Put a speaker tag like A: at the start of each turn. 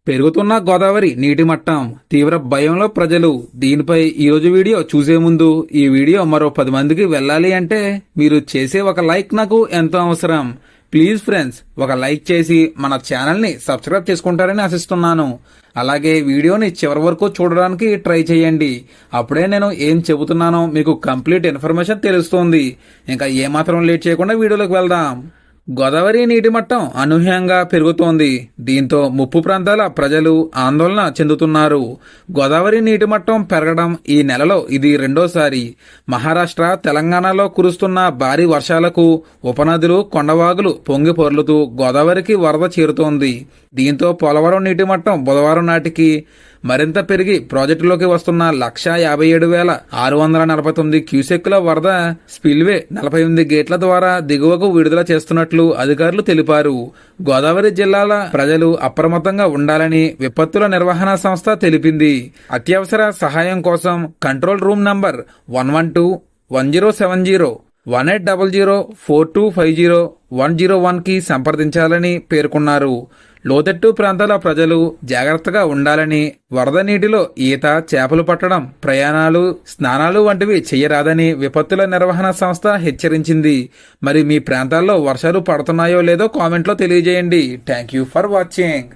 A: పెరుగుతున్న గోదావరి నీటి మట్టం తీవ్ర భయంలో ప్రజలు. దీనిపై ఈరోజు వీడియో చూసే ముందు ఈ వీడియో మరో 10 మందికి వెళ్ళాలి అంటే మీరు చేసే ఒక లైక్ నాకు ఎంతో అవసరం. ప్లీజ్ ఫ్రెండ్స్, ఒక లైక్ చేసి మన ఛానల్ని సబ్స్క్రైబ్ చేసుకుంటారని ఆశిస్తున్నాను. అలాగే వీడియోని చివరి వరకు చూడడానికి ట్రై చేయండి. అప్పుడే నేను ఏం చెబుతున్నానో మీకు కంప్లీట్ ఇన్ఫర్మేషన్ తెలుస్తుంది. ఇంకా ఏమాత్రం లేట్ చేయకుండా వీడియోలోకి వెళ్దాం. గోదావరి నీటి మట్టం అనూహ్యంగా పెరుగుతోంది. దీంతో ముప్పు ప్రాంతాల ప్రజలు ఆందోళన చెందుతున్నారు. గోదావరి నీటి మట్టం పెరగడం ఈ నెలలో ఇది రెండోసారి. మహారాష్ట్ర, తెలంగాణలో కురుస్తున్న భారీ వర్షాలకు ఉపనదులు, కొండవాగులు పొంగి పొర్లుతూ గోదావరికి వరద చేరుతోంది. దీంతో పోలవరం నీటి మట్టం బుధవారం నాటికి మరింత పెరిగి ప్రాజెక్టులోకి వస్తున్న 157,649 క్యూసెక్కుల వరద స్పిల్వే 48 గేట్ల ద్వారా దిగువకు విడుదల చేస్తున్నట్లు అధికారులు తెలిపారు. గోదావరి జిల్లాల ప్రజలు అప్రమత్తంగా ఉండాలని విపత్తుల నిర్వహణ సంస్థ తెలిపింది. అత్యవసర సహాయం కోసం కంట్రోల్ రూమ్ నంబర్ 112-1070 1800-4250-101 కి సంప్రదించాలని పేర్కొన్నారు. లోతట్టు ప్రాంతాల ప్రజలు జాగ్రత్తగా ఉండాలని, వరద నీటిలో ఈత, చేపలు పట్టడం, ప్రయాణాలు, స్నానాలు వంటివి చేయరాదని విపత్తుల నిర్వహణ సంస్థ హెచ్చరించింది. మరి మీ ప్రాంతాల్లో వర్షాలు పడుతున్నాయో లేదో కామెంట్లో తెలియజేయండి. Thank you for watching.